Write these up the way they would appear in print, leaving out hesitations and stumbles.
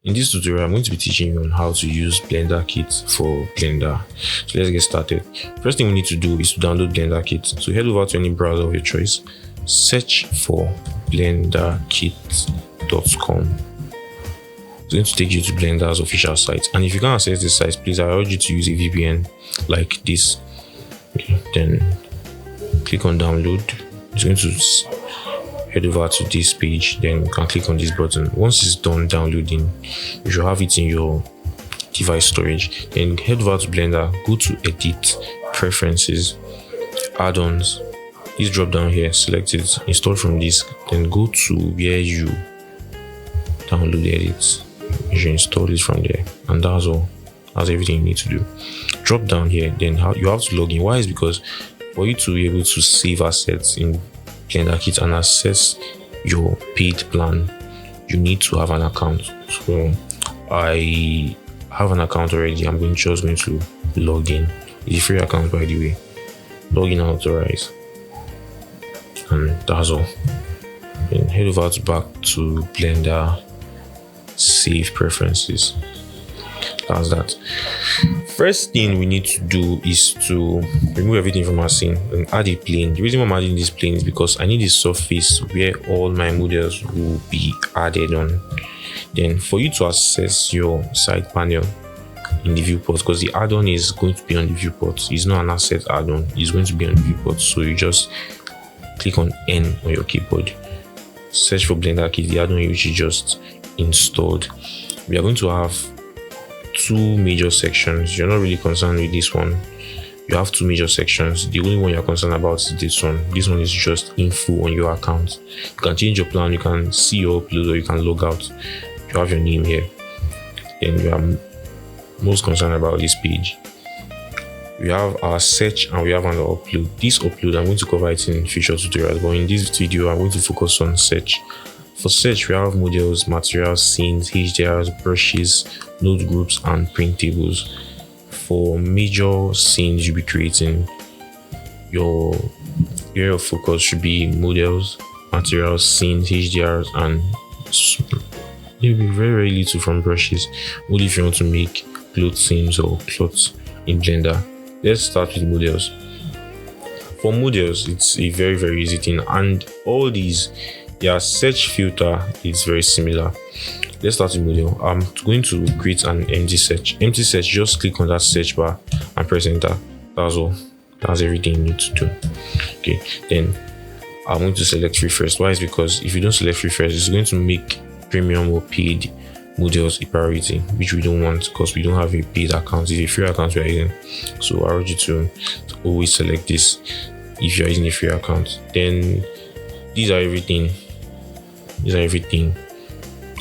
In this tutorial, I'm going to be teaching you on how to use BlenderKit for Blender. So let's get started. First thing we need to do is to download BlenderKit. So head over to any browser of your choice, search for BlenderKit.com. It's going to take you to Blender's official site. And if you can't access this site, please, I urge you to use a VPN like this. Okay, then click on download. It's going to head over to this page, then you can click on this button. Once it's done downloading, you should have it in your device storage. Then head over to Blender, go to edit, preferences, add-ons, this drop down here, select it, install from disk, then go to where you downloaded it. You should install it from there, and that's all. That's everything you need to do. Drop down here, then you have to log in. Why? Is because for you to be able to save assets in BlenderKit and access your paid plan, you need to have an account. So I have an account already. I'm just going to log in. It's a free account, by the way. Log in and authorize, and that's all. Then head over back to Blender, save preferences. That's that. First thing we need to do is to remove everything from our scene and add a plane. The reason why I'm adding this plane is because I need a surface where all my models will be added on. Then for you to access your side panel in the viewport, because the add-on is going to be on the viewport, it's not an asset add-on, it's going to be on the viewport. So you just click on N on your keyboard, search for BlenderKit, the add-on which you just installed. We are going to have two major sections. You're not really concerned with this one. You have two major sections. The only one you're concerned about is this one. This one is just info on your account. You can change your plan, you can see your upload, or you can log out. You have your name here. Then we are most concerned about this page. We have our search and we have our upload. This upload, I'm going to cover it in future tutorials, but in this video I'm going to focus on search. For search, we have models, materials, scenes, HDRIs, brushes, node groups, and print tables. For major scenes you'll be creating, your area of focus should be models, materials, scenes, HDRs, and maybe very little from brushes, only if you want to make cloth scenes or cloths in Blender. Let's start with models. For models, it's a very easy thing, and all these, their search filter is very similar. Let's start with model. I'm going to create an empty search. Empty search, just click on that search bar and press enter. That's all. That's everything you need to do. Okay, then I'm going to select free first. Why? Is because if you don't select free first, it's going to make premium or paid models a priority, which we don't want because we don't have a paid account. It's a free account we are using. So I urge you to always select this if you are using a free account. Then these are everything.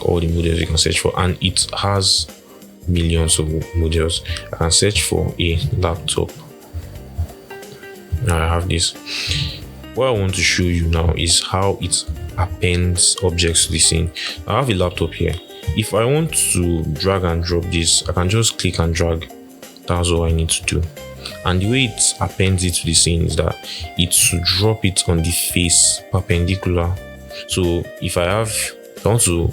All the models you can search for, and it has millions of models. I can search for a laptop. Now I have this. What I want to show you now is how it appends objects to the scene. I have a laptop here. If I want to drag and drop this, I can just click and drag. That's all I need to do. And the way it appends it to the scene is that it should drop it on the face perpendicular. So if I want to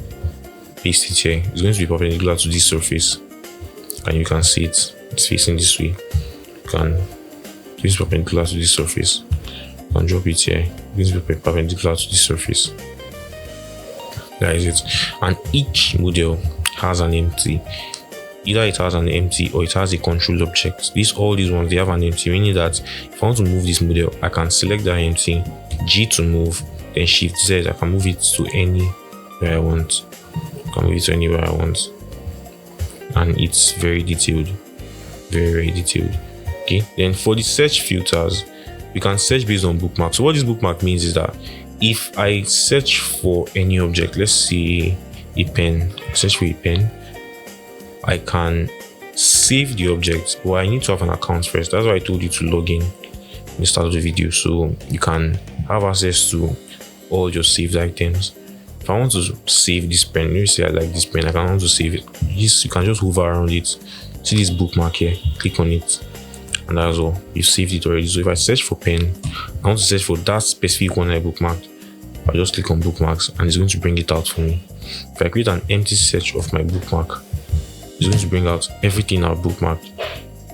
paste it here, it's going to be perpendicular to this surface, and you can see it's facing this way. You can do this perpendicular to this surface. You can drop it here, it's going to be perpendicular to this surface. That is it. And each model has an empty. Either it has an empty or it has a control object. All these ones, they have an empty, meaning that if I want to move this model, I can select that empty, G to move, then Shift Z. I can move it to anywhere I want. And it's very detailed. Very detailed. Okay, then for the search filters, we can search based on bookmark. So what this bookmark means is that if I search for any object, let's say a pen, search for a pen, I can save the object, but I need to have an account first. That's why I told you to log in the start of the video, so you can have access to all your saved items. If I want to save this pen, let me say I like this pen, I can want to save it. You can just hover around it, see this bookmark here, click on it, and that's all. You saved it already. So if I search for pen, I want to search for that specific one I bookmarked. I just click on bookmarks and it's going to bring it out for me. if I create an empty search of my bookmark, it's going to bring out everything I've bookmarked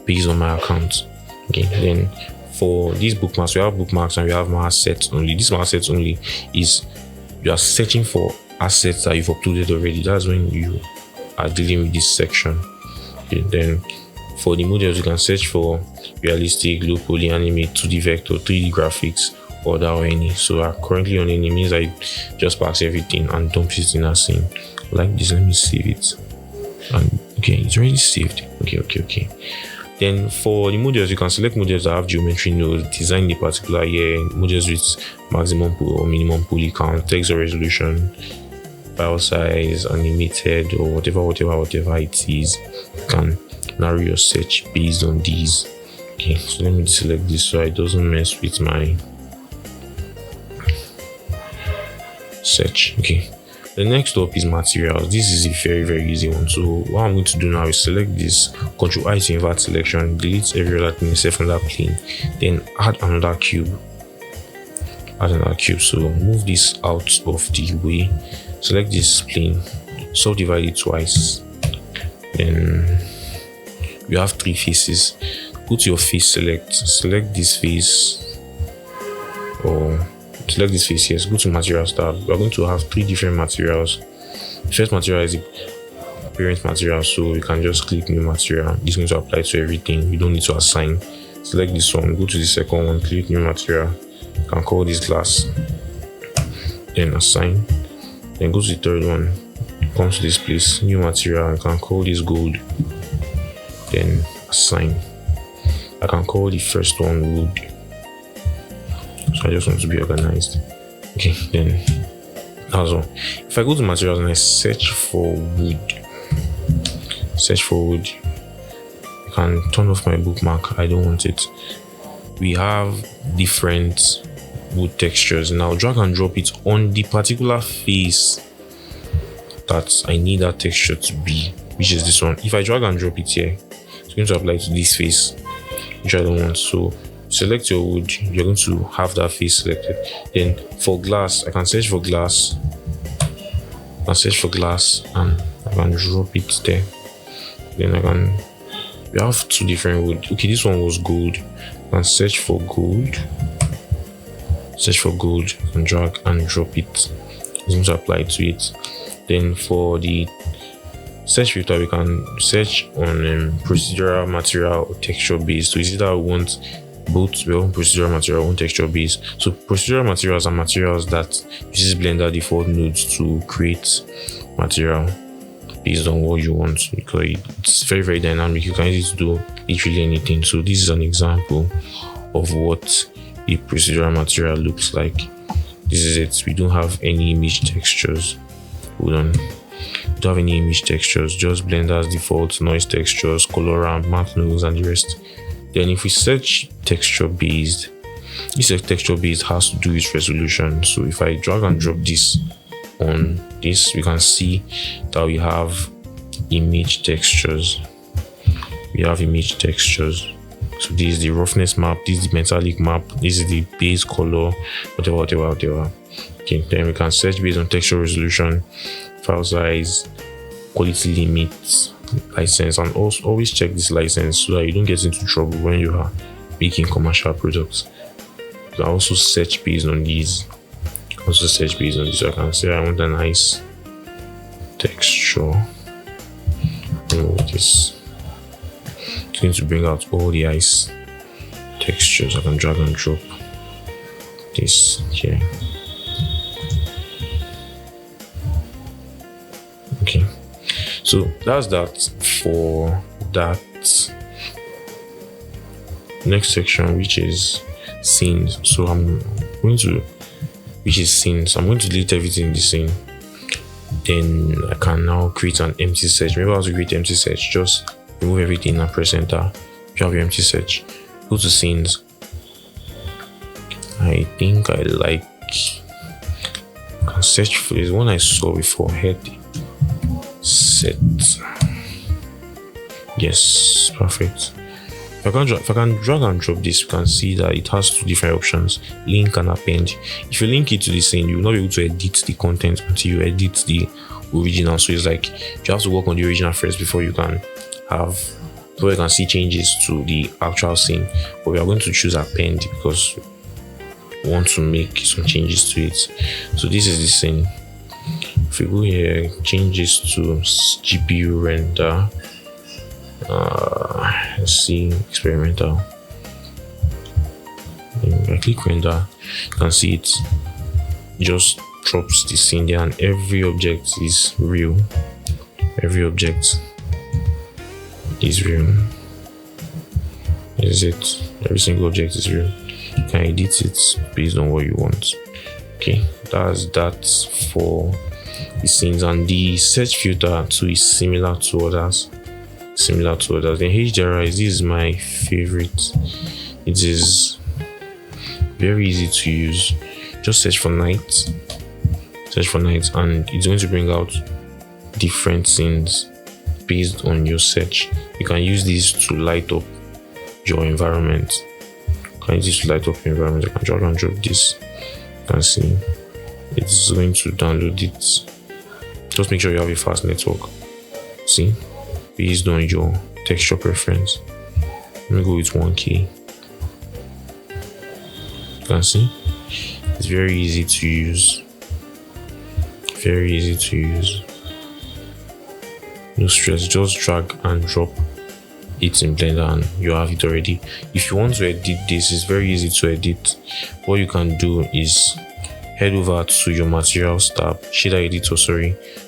based on my account. Okay, then for these bookmarks, we have bookmarks and we have my assets only. This my assets only is you are searching for assets that you've uploaded already. That's when you are dealing with this section. Okay, then for the models, you can search for realistic, low poly, animate, 2D vector, 3D graphics, order or any. So I'm currently on any, means I just pass everything and dump it in a scene. Like this, let me save it. And okay, it's already saved. Okay. Then for the models, you can select models that have geometry nodes, design the particular year, models with maximum or minimum poly count, text or resolution, file size, animated, or whatever it is. You can narrow your search based on these. Okay, so let me select this so it doesn't mess with my search. Okay, the next up is materials. This is a very easy one. So what I'm going to do now is select this, Ctrl I to invert selection, delete every other thing except from that plane, then add another cube. So move this out of the way, select this plane, subdivide it twice, then you have 3 faces. Go to your face, select this face, or select this face. Yes, go to materials tab. We're going to have 3 different materials. The first material is the parent material, so you can just click new material. This is going to apply to everything. You don't need to assign. Select this one, go to the second one, click new material. You can call this glass, then assign, then go to the third one, come to this place, new material. You can call this gold, then assign. I can call the first one wood, so I just want to be organized. Okay, then that's all. If I go to materials and I search for wood, I can turn off my bookmark. I don't want it. We have different wood textures. Now drag and drop it on the particular face that I need that texture to be, which is this one. If I drag and drop it here, it's going to apply to this face, which I don't want. So select your wood, you're going to have that face selected. Then for glass, I can search for glass. And I can drop it there. Then we have 2 different wood. Okay, this one was gold. I can search for gold. And drag and drop it. It's going to apply to it. Then for the search filter, we can search on procedural, material, or texture based. So is it that we want both? We want procedural material, we want texture based. So procedural materials are materials that uses Blender default nodes to create material based on what you want, because it's very dynamic. You can use it to do literally anything. So this is an example of what a procedural material looks like. This is it. We don't have any image textures. We don't have any image textures, just Blender's default noise textures, color ramp, math nodes, and the rest. Then if we search texture based, this texture based has to do with resolution. So if I drag and drop this on this, we can see that we have image textures. So this is the roughness map, this is the metallic map, this is the base color, whatever. Okay, then we can search based on texture resolution, file size, quality limits, license, and also always check this license so that you don't get into trouble when you are making commercial products. So I also search based on these. So I can say I want a nice texture. This. It's going to bring out all the ice textures. I can drag and drop this here. Okay, so that's that for that. Next section, which is scenes. So I'm going to delete everything in the scene. Then I can now create an empty search. Maybe I want to create empty search. Just remove everything and press enter. You have your empty search. Go to scenes. I think I can search for this one I saw before. Head set. Yes, perfect. If I can drag and drop this, you can see that it has 2 different options: link and append. If you link it to the scene, you will not be able to edit the content until you edit the original. So it's like you have to work on the original first before you can see changes to the actual scene. But we are going to choose append because we want to make some changes to it. So this is the scene. If we go here, changes to GPU render. Let's see, experimental. If I click render, you can see it just drops the scene there, and every object is real. Every object is real. Is it? Every single object is real. You can edit it based on what you want. Okay, that's that for the scenes. And the search filter too is similar to others. The HDRIs, this is my favorite. It is very easy to use. Just search for night, and it's going to bring out different scenes based on your search. You can use this to light up your environment. I can drag and drop this. You can see it's going to download it. Just make sure you have a fast network. See, based on your texture preference. Let me go with 1K. You can see it's very easy to use. No stress, just drag and drop it in Blender and you have it already. If you want to edit this, it's very easy to edit. What you can do is head over to your materials tab, shader editor,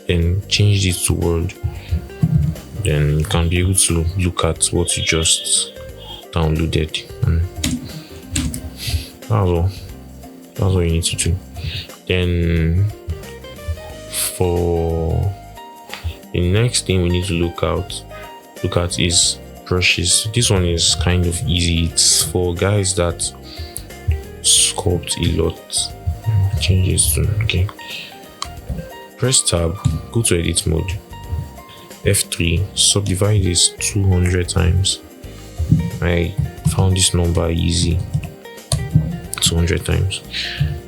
then change this to world. Then you can be able to look at what you just downloaded, and that's all you need to do. Then for the next thing we need to look at is brushes. This one is kind of easy. It's for guys that sculpt a lot. Changes to okay. Press tab, go to edit mode. F3, subdivide this 200 times. I found this number easy. 200 times.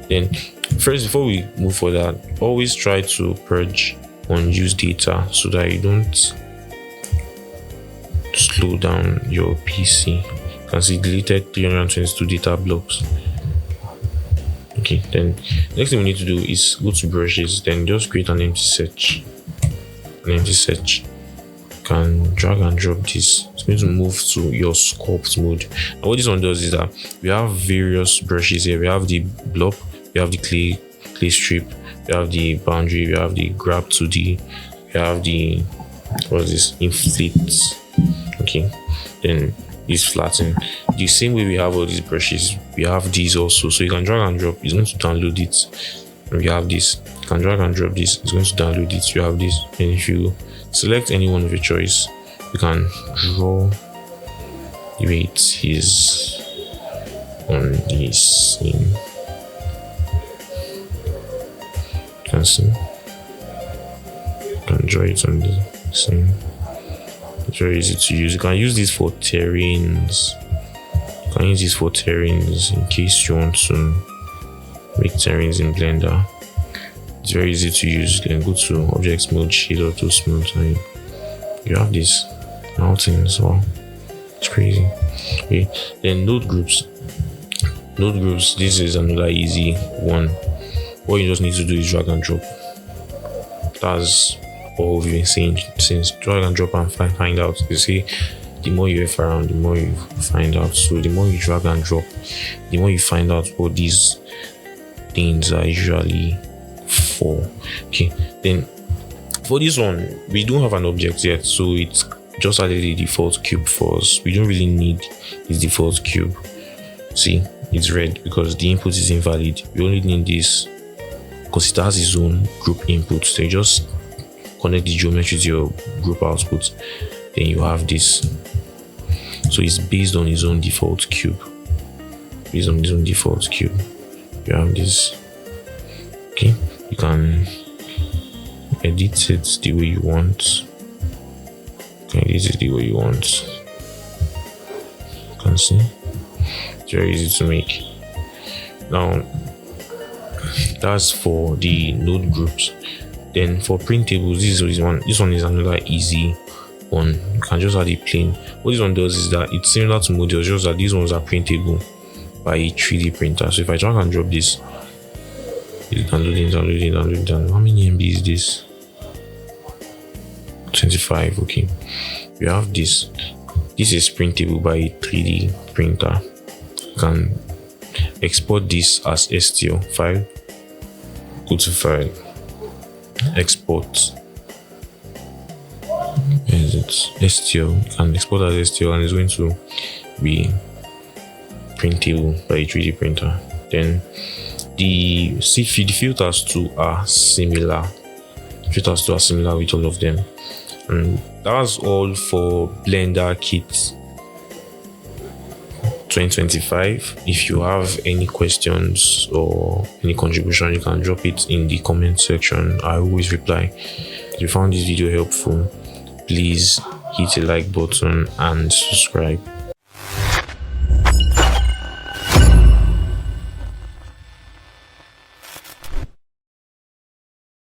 Then first, before we move further, always try to purge unused data so that you don't slow down your PC. You can see deleted 322 data blocks. Okay, then next thing we need to do is go to brushes, then just create an empty search. You can drag and drop this. It's going to move to your sculpt mode. And what this one does is that we have various brushes here. We have the blob, we have the clay strip, we have the boundary, we have the grab 2D, we have the inflate. Okay, then this flatten. The same way we have all these brushes, we have these also. So you can drag and drop. It's going to download it. And you have this. You can drag and drop this. It's going to download it. You have this. And if you select any one of your choice, you can draw the way it is on this scene. You can see. You can draw it on the scene. It's very easy to use. You can use this for terrains. In case you want to make terrains in Blender. It's very easy to use. Then go to objects mode, shade auto smooth, and you have this mountains. Wow, it's crazy. Okay, then node groups. This is another easy one. What you just need to do is drag and drop. That's all we've been saying since. Drag and drop and find out. You see, the more you F around, the more you find out. So the more you drag and drop, the more you find out what these things are usually for. Okay, then for this one, we don't have an object yet, so it's just added the default cube for us. We don't really need this default cube. See, it's red because the input is invalid. We only need this because it has its own group input. So you just connect the geometry to your group output, then you have this. So it's based on its own default cube. You have this. Okay, you can edit it the way you want. You can see it's very easy to make. Now that's for the node groups. Then for printables, this one is another easy one. You can just add a plain. What this one does is that it's similar to models, just that these ones are printable by a 3D printer. So if I drag and drop this, it's downloading. How many MB is this? 25. Okay, we have this. This is printable by a 3D printer. You can export this as STL file. Go to file, export. Where is it? STL. You can export as STL and it's going to be printable by a 3D printer. Then the filters too are similar. Filters too are similar with all of them. And that's all for BlenderKit 2025. If you have any questions or any contribution, you can drop it in the comment section. I always reply. If you found this video helpful, please hit the like button and subscribe.